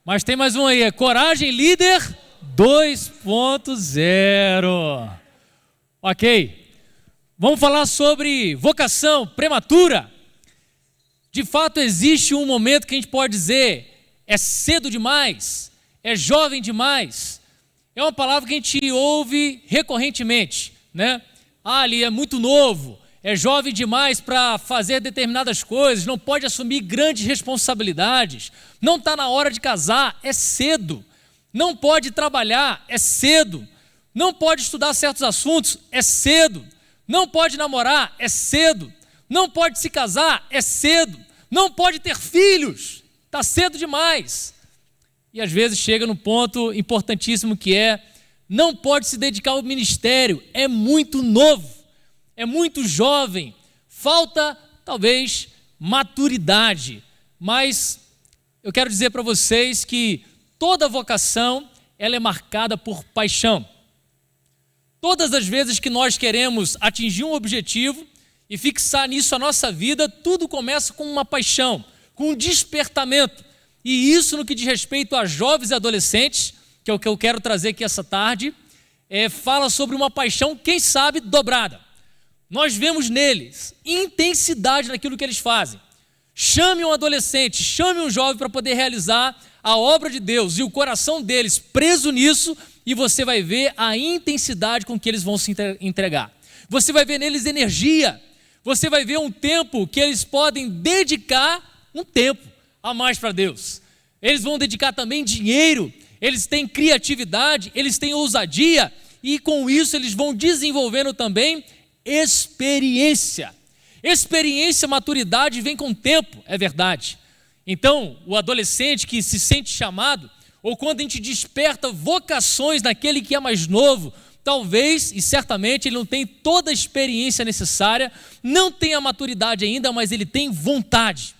Mas tem mais um aí, é Coragem Líder 2.0. Ok, vamos falar sobre vocação prematura. De fato existe um momento que a gente pode dizer, é cedo demais, é jovem demais. É uma palavra que a gente ouve recorrentemente, né? Ali é muito novo, é jovem demais para fazer determinadas coisas, não pode assumir grandes responsabilidades, não está na hora de casar, é cedo, não pode trabalhar, é cedo, não pode estudar certos assuntos, é cedo, não pode namorar, é cedo, não pode se casar, é cedo, não pode ter filhos, está cedo demais. E às vezes chega no ponto importantíssimo que é, não pode se dedicar ao ministério, é muito novo, é muito jovem, falta talvez maturidade, mas eu quero dizer para vocês que toda vocação ela é marcada por paixão. Todas as vezes que nós queremos atingir um objetivo e fixar nisso a nossa vida, tudo começa com uma paixão, com um despertamento. E isso no que diz respeito a jovens e adolescentes, que é o que eu quero trazer aqui essa tarde, fala sobre uma paixão, quem sabe, dobrada. Nós vemos neles intensidade naquilo que eles fazem. Chame um adolescente, chame um jovem para poder realizar a obra de Deus e o coração deles preso nisso, e você vai ver a intensidade com que eles vão se entregar. Você vai ver neles energia, você vai ver um tempo que eles podem dedicar, um tempo a mais para Deus. Eles vão dedicar também dinheiro, eles têm criatividade, eles têm ousadia, e com isso eles vão desenvolvendo também experiência. Experiência, maturidade vem com o tempo, é verdade. Então, o adolescente que se sente chamado, ou quando a gente desperta vocações naquele que é mais novo, talvez e certamente ele não tem toda a experiência necessária, não tem a maturidade ainda, mas ele tem vontade.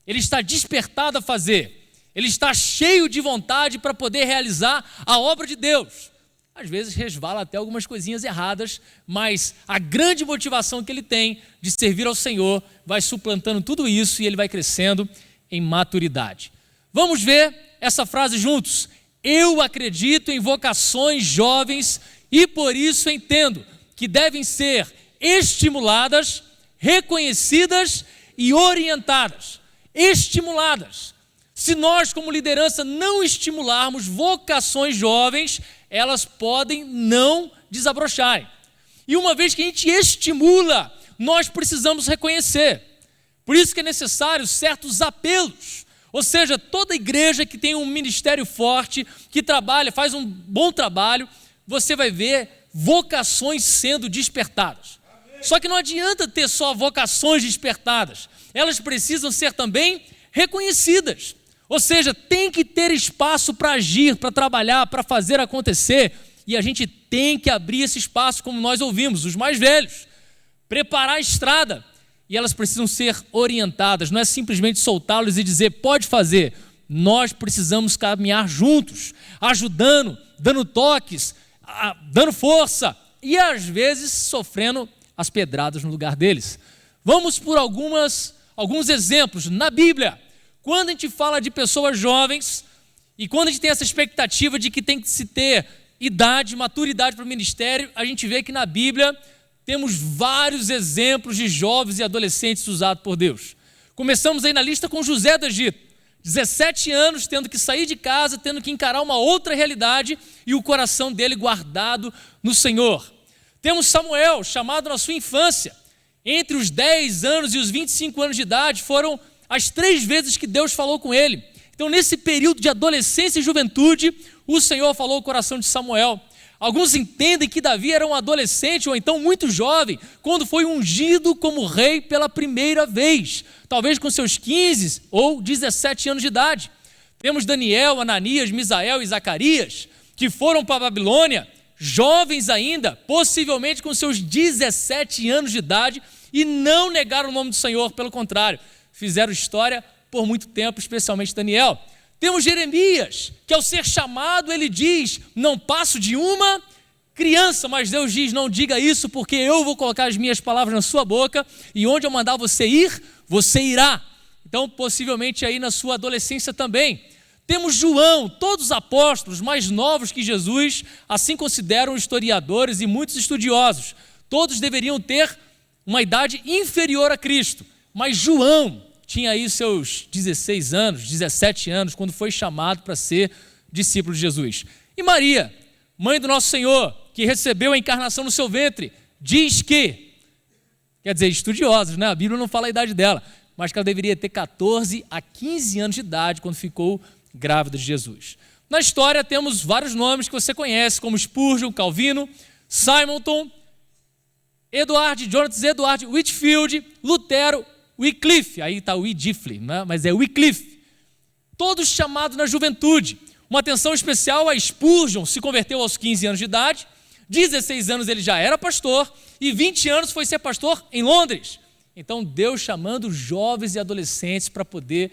Ele está despertado a fazer, ele está cheio de vontade para poder realizar a obra de Deus. Às vezes resvala até algumas coisinhas erradas, mas a grande motivação que ele tem de servir ao Senhor vai suplantando tudo isso e ele vai crescendo em maturidade. Vamos ver essa frase juntos. Eu acredito em vocações jovens e por isso entendo que devem ser estimuladas, reconhecidas e orientadas. Estimuladas. Se nós como liderança não estimularmos vocações jovens, elas podem não desabrocharem. E uma vez que a gente estimula, nós precisamos reconhecer. Por isso que é necessário certos apelos. Ou seja, toda igreja que tem um ministério forte, que trabalha, faz um bom trabalho, você vai ver vocações sendo despertadas. Só que não adianta ter só vocações despertadas. Elas precisam ser também reconhecidas. Ou seja, tem que ter espaço para agir, para trabalhar, para fazer acontecer. E a gente tem que abrir esse espaço, como nós ouvimos, os mais velhos. Preparar a estrada. E elas precisam ser orientadas. Não é simplesmente soltá-los e dizer, pode fazer. Nós precisamos caminhar juntos, ajudando, dando toques, dando força. E às vezes sofrendo as pedradas no lugar deles. Vamos por alguns exemplos na Bíblia. Quando a gente fala de pessoas jovens e quando a gente tem essa expectativa de que tem que se ter idade, maturidade para o ministério, a gente vê que na Bíblia temos vários exemplos de jovens e adolescentes usados por Deus. Começamos aí na lista com José do Egito, 17 anos tendo que sair de casa, tendo que encarar uma outra realidade e o coração dele guardado no Senhor. Temos Samuel, chamado na sua infância, entre os 10 anos e os 25 anos de idade, foram as 3 vezes que Deus falou com ele. Então, nesse período de adolescência e juventude, o Senhor falou ao coração de Samuel. Alguns entendem que Davi era um adolescente ou então muito jovem, quando foi ungido como rei pela primeira vez, talvez com seus 15 ou 17 anos de idade. Temos Daniel, Ananias, Misael e Zacarias, que foram para a Babilônia, jovens ainda, possivelmente com seus 17 anos de idade, e não negaram o nome do Senhor, pelo contrário, fizeram história por muito tempo, especialmente Daniel. Temos Jeremias, que ao ser chamado, ele diz, não passo de uma criança, mas Deus diz, não diga isso, porque eu vou colocar as minhas palavras na sua boca, e onde eu mandar você ir, você irá. Então, possivelmente aí na sua adolescência também. Temos João, todos os apóstolos mais novos que Jesus, assim consideram historiadores e muitos estudiosos. Todos deveriam ter uma idade inferior a Cristo, mas João tinha aí seus 16 anos, 17 anos, quando foi chamado para ser discípulo de Jesus. E Maria, mãe do nosso Senhor, que recebeu a encarnação no seu ventre, diz que, quer dizer, estudiosos, né? A Bíblia não fala a idade dela, mas que ela deveria ter 14 a 15 anos de idade quando ficou grávida de Jesus. Na história temos vários nomes que você conhece, como Spurgeon, Calvino, Simonton, Jonathan Edward, Whitefield, Lutero, Wycliffe, aí está o Wycliffe, né? Mas é Wycliffe, todos chamados na juventude. Uma atenção especial a Spurgeon, se converteu aos 15 anos de idade, 16 anos ele já era pastor e 20 anos foi ser pastor em Londres. Então Deus chamando jovens e adolescentes para poder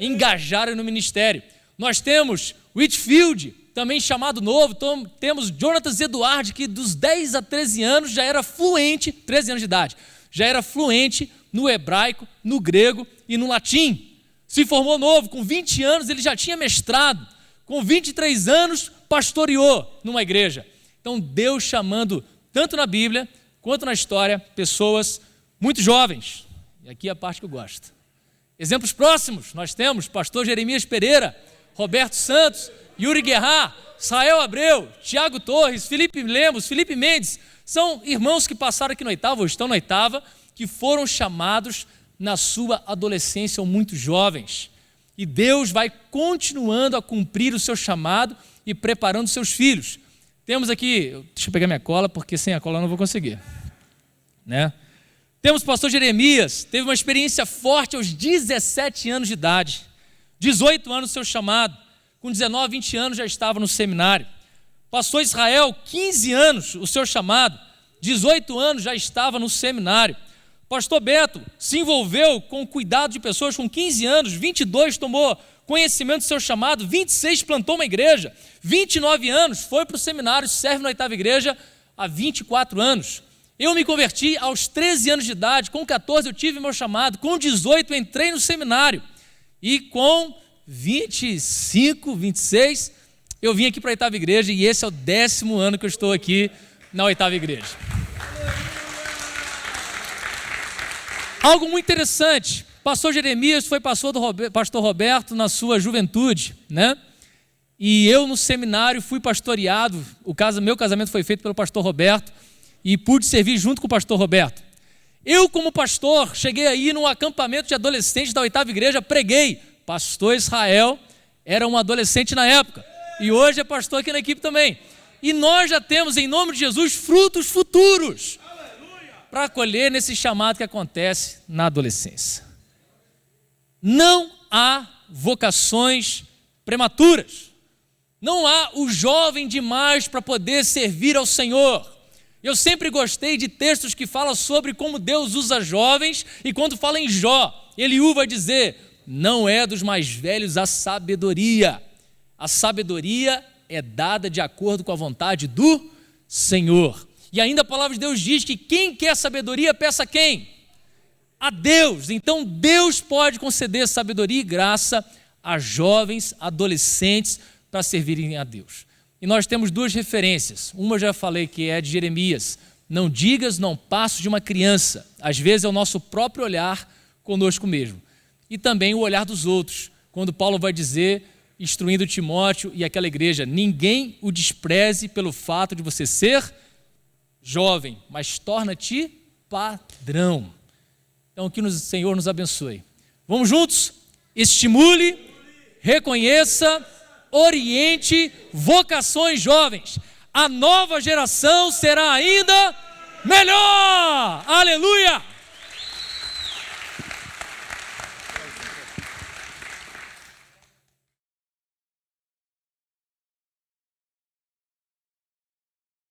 engajarem no ministério. Nós temos Whitefield, também chamado novo, temos Jonathan Edward, que dos 10 a 13 anos já era fluente, 13 anos de idade, já era fluente no hebraico, no grego e no latim. Se formou novo, com 20 anos ele já tinha mestrado, com 23 anos pastoreou numa igreja. Então Deus chamando, tanto na Bíblia quanto na história, pessoas muito jovens. E aqui é a parte que eu gosto. Exemplos próximos, nós temos pastor Jeremias Pereira, Roberto Santos, Yuri Guerra, Israel Abreu, Tiago Torres, Felipe Lemos, Felipe Mendes, são irmãos que passaram aqui na oitava, ou estão na oitava, que foram chamados na sua adolescência ou muito jovens. E Deus vai continuando a cumprir o seu chamado e preparando seus filhos. Temos aqui, deixa eu pegar minha cola, porque sem a cola eu não vou conseguir, né? Temos o pastor Jeremias, teve uma experiência forte aos 17 anos de idade, 18 anos seu chamado, com 19, 20 anos já estava no seminário. Pastor Israel, 15 anos o seu chamado, 18 anos já estava no seminário. Pastor Beto se envolveu com o cuidado de pessoas com 15 anos, 22 tomou conhecimento do seu chamado, 26 plantou uma igreja, 29 anos foi para o seminário, serve na oitava igreja há 24 anos. Eu me converti aos 13 anos de idade, com 14 eu tive meu chamado, com 18 entrei no seminário e com 25, 26 eu vim aqui para a oitava igreja e esse é o 10º ano que eu estou aqui na oitava igreja. Algo muito interessante, pastor Jeremias foi pastor Roberto na sua juventude, né? E eu no seminário fui pastoreado, meu casamento foi feito pelo pastor Roberto e pude servir junto com o pastor Roberto. Eu como pastor, cheguei aí num acampamento de adolescentes da oitava igreja, preguei. Pastor Israel era um adolescente na época e hoje é pastor aqui na equipe também. E nós já temos, em nome de Jesus, frutos futuros para colher nesse chamado que acontece na adolescência. Não há vocações prematuras. Não há o jovem demais para poder servir ao Senhor. Eu sempre gostei de textos que falam sobre como Deus usa jovens e quando fala em Jó, Eliú vai dizer, não é dos mais velhos a sabedoria. A sabedoria é dada de acordo com a vontade do Senhor. E ainda a palavra de Deus diz que quem quer sabedoria, peça a quem? A Deus. Então Deus pode conceder sabedoria e graça a jovens, adolescentes, para servirem a Deus. E nós temos duas referências. Uma eu já falei que é de Jeremias. Não digas, não passo de uma criança. Às vezes é o nosso próprio olhar conosco mesmo. E também o olhar dos outros. Quando Paulo vai dizer, instruindo Timóteo e aquela igreja, ninguém o despreze pelo fato de você ser jovem, mas torna-te padrão. Então que o Senhor nos abençoe. Vamos juntos? Estimule, reconheça, oriente vocações jovens. A nova geração será ainda melhor. Aleluia!